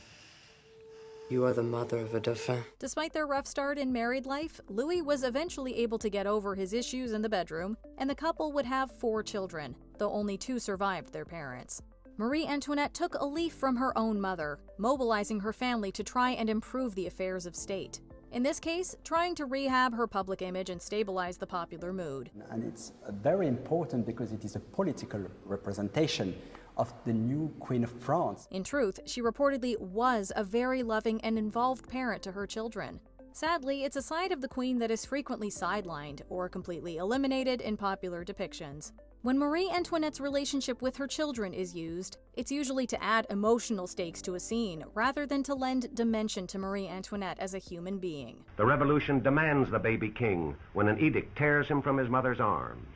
You are the mother of a dauphin. Despite their rough start in married life, Louis was eventually able to get over his issues in the bedroom, and the couple would have 4 children, though only 2 survived their parents. Marie Antoinette took a leaf from her own mother, mobilizing her family to try and improve the affairs of state. In this case, trying to rehab her public image and stabilize the popular mood. And it's very important because it is a political representation of the new Queen of France. In truth, she reportedly was a very loving and involved parent to her children. Sadly, it's a side of the Queen that is frequently sidelined or completely eliminated in popular depictions. When Marie Antoinette's relationship with her children is used, it's usually to add emotional stakes to a scene, rather than to lend dimension to Marie Antoinette as a human being. The revolution demands the baby king when an edict tears him from his mother's arms.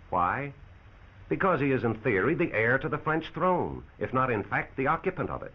Why? Because he is in theory the heir to the French throne, if not in fact the occupant of it.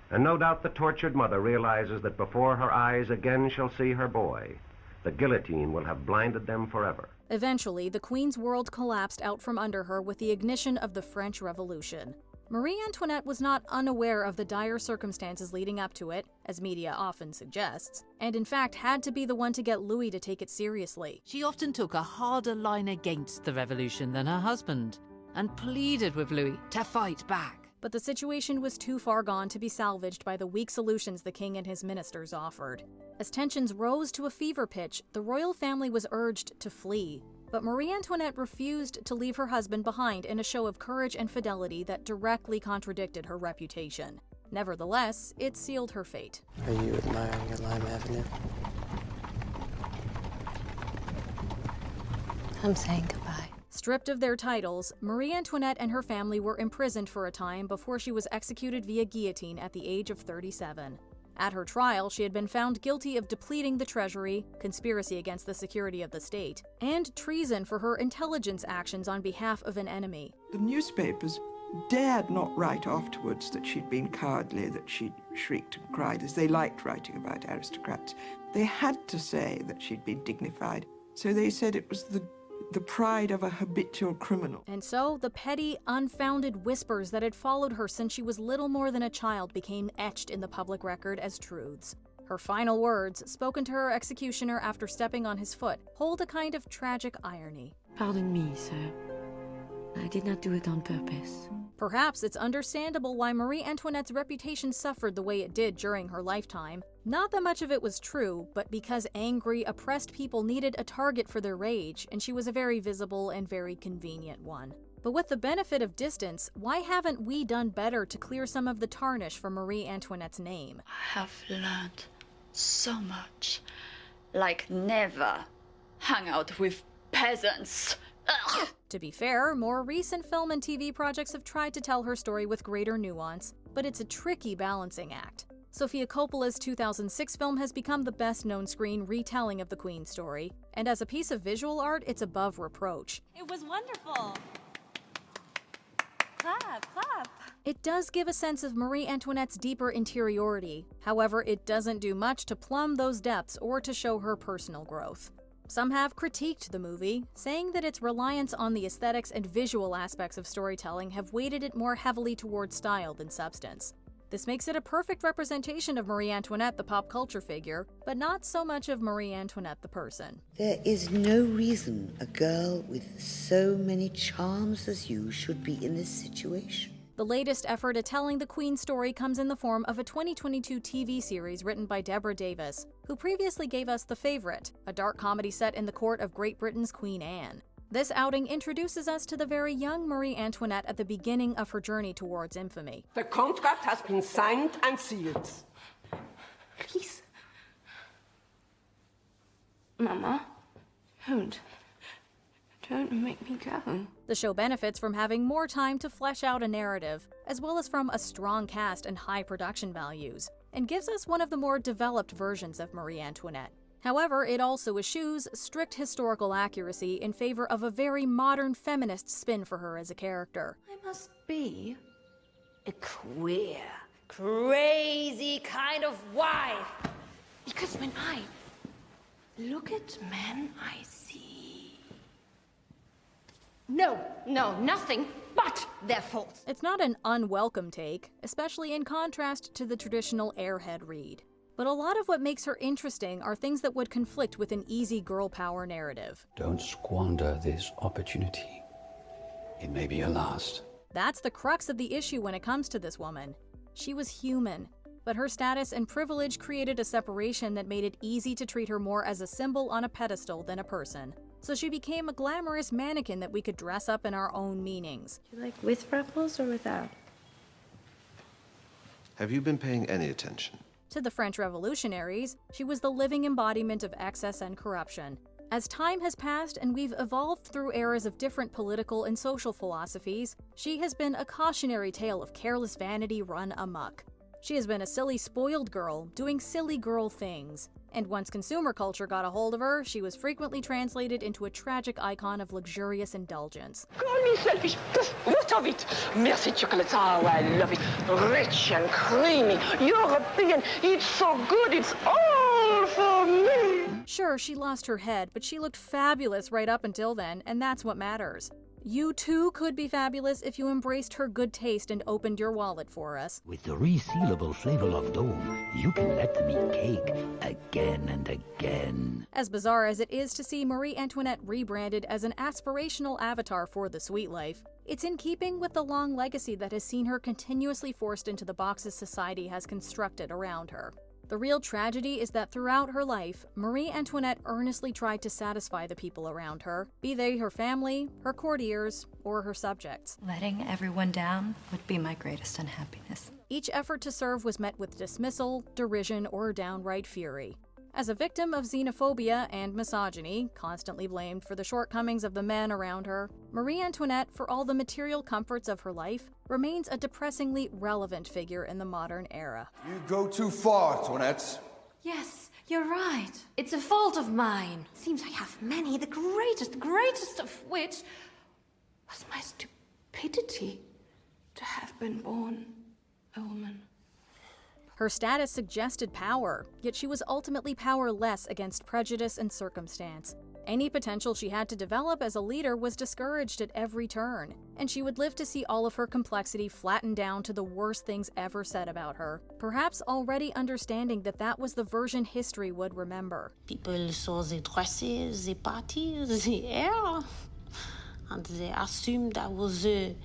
And no doubt the tortured mother realizes that before her eyes again shall see her boy, the guillotine will have blinded them forever. Eventually, the Queen's world collapsed out from under her with the ignition of the French Revolution. Marie Antoinette was not unaware of the dire circumstances leading up to it, as media often suggests, and in fact had to be the one to get Louis to take it seriously. She often took a harder line against the revolution than her husband, and pleaded with Louis to fight back. But the situation was too far gone to be salvaged by the weak solutions the king and his ministers offered. As tensions rose to a fever pitch, the royal family was urged to flee. But Marie Antoinette refused to leave her husband behind in a show of courage and fidelity that directly contradicted her reputation. Nevertheless, it sealed her fate. Are you admiring your Lime Avenue? I'm saying goodbye. Stripped of their titles, Marie Antoinette and her family were imprisoned for a time before she was executed via guillotine at the age of 37. At her trial, she had been found guilty of depleting the treasury, conspiracy against the security of the state, and treason for her intelligence actions on behalf of an enemy. The newspapers dared not write afterwards that she'd been cowardly, that she'd shrieked and cried, as they liked writing about aristocrats. They had to say that she'd been dignified, so they said it was the pride of a habitual criminal. And so, the petty, unfounded whispers that had followed her since she was little more than a child became etched in the public record as truths. Her final words, spoken to her executioner after stepping on his foot, hold a kind of tragic irony. Pardon me, sir. I did not do it on purpose. Perhaps it's understandable why Marie Antoinette's reputation suffered the way it did during her lifetime. Not that much of it was true, but because angry, oppressed people needed a target for their rage, and she was a very visible and very convenient one. But with the benefit of distance, why haven't we done better to clear some of the tarnish from Marie Antoinette's name? I have learned so much. Like never hang out with peasants. Ugh. To be fair, more recent film and TV projects have tried to tell her story with greater nuance, but it's a tricky balancing act. Sofia Coppola's 2006 film has become the best-known screen retelling of the Queen's story, and as a piece of visual art, it's above reproach. It was wonderful. Clap, clap. It does give a sense of Marie Antoinette's deeper interiority. However, it doesn't do much to plumb those depths or to show her personal growth. Some have critiqued the movie, saying that its reliance on the aesthetics and visual aspects of storytelling have weighted it more heavily towards style than substance. This makes it a perfect representation of Marie Antoinette, the pop culture figure, but not so much of Marie Antoinette, the person. There is no reason a girl with so many charms as you should be in this situation. The latest effort at telling the Queen story comes in the form of a 2022 TV series written by Deborah Davis, who previously gave us The Favourite, a dark comedy set in the court of Great Britain's Queen Anne. This outing introduces us to the very young Marie Antoinette at the beginning of her journey towards infamy. The contract has been signed and sealed. Please. Mama, don't make me go. The show benefits from having more time to flesh out a narrative, as well as from a strong cast and high production values, and gives us one of the more developed versions of Marie Antoinette. However, it also eschews strict historical accuracy in favor of a very modern feminist spin for her as a character. I must be a queer, crazy kind of wife. Because when I look at men, I see... No, nothing but their faults. It's not an unwelcome take, especially in contrast to the traditional airhead read. But a lot of what makes her interesting are things that would conflict with an easy girl power narrative. Don't squander this opportunity. It may be your last. That's the crux of the issue when it comes to this woman. She was human, but her status and privilege created a separation that made it easy to treat her more as a symbol on a pedestal than a person. So she became a glamorous mannequin that we could dress up in our own meanings. You like with ruffles or without? Have you been paying any attention? To the French revolutionaries, she was the living embodiment of excess and corruption. As time has passed and we've evolved through eras of different political and social philosophies, she has been a cautionary tale of careless vanity run amok. She has been a silly, spoiled girl doing silly girl things. And once consumer culture got a hold of her, she was frequently translated into a tragic icon of luxurious indulgence. Call me selfish. What of it? Merci chocolates. Oh, I love it. Rich and creamy. European. It's so good. It's all for me. Sure, she lost her head, but she looked fabulous right up until then, and that's what matters. You too could be fabulous if you embraced her good taste and opened your wallet for us. With the resealable flavor of dome, you can let them eat cake again and again. As bizarre as it is to see Marie Antoinette rebranded as an aspirational avatar for the sweet life, it's in keeping with the long legacy that has seen her continuously forced into the boxes society has constructed around her. The real tragedy is that throughout her life, Marie Antoinette earnestly tried to satisfy the people around her, be they her family, her courtiers, or her subjects. Letting everyone down would be my greatest unhappiness. Each effort to serve was met with dismissal, derision, or downright fury. As a victim of xenophobia and misogyny, constantly blamed for the shortcomings of the men around her, Marie Antoinette, for all the material comforts of her life, remains a depressingly relevant figure in the modern era. You go too far, Antoinette. Yes, you're right. It's a fault of mine. Seems I have many, the greatest of which was my stupidity to have been born a woman. Her status suggested power, yet she was ultimately powerless against prejudice and circumstance. Any potential she had to develop as a leader was discouraged at every turn, and she would live to see all of her complexity flattened down to the worst things ever said about her, perhaps already understanding that that was the version history would remember. People saw the dresses, the parties, the hair, and they assumed I was a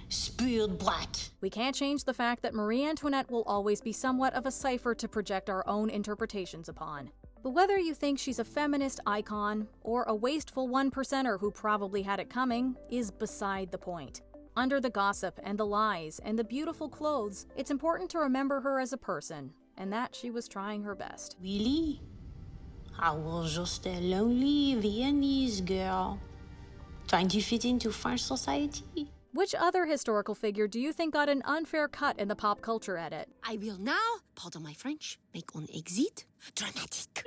spoiled brat. We can't change the fact that Marie Antoinette will always be somewhat of a cipher to project our own interpretations upon. But whether you think she's a feminist icon or a wasteful one-percenter who probably had it coming is beside the point. Under the gossip and the lies and the beautiful clothes, it's important to remember her as a person, and that she was trying her best. Really? I was just a lonely Viennese girl, trying to fit into French society. Which other historical figure do you think got an unfair cut in the pop culture edit? I will now, pardon my French, make an exit dramatic.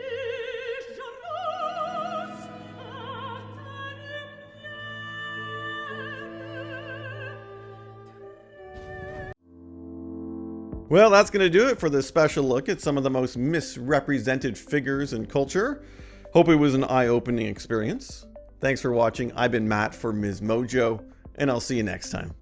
Well, that's going to do it for this special look at some of the most misrepresented figures in culture. Hope it was an eye-opening experience. Thanks for watching. I've been Matt for MsMojo, and I'll see you next time.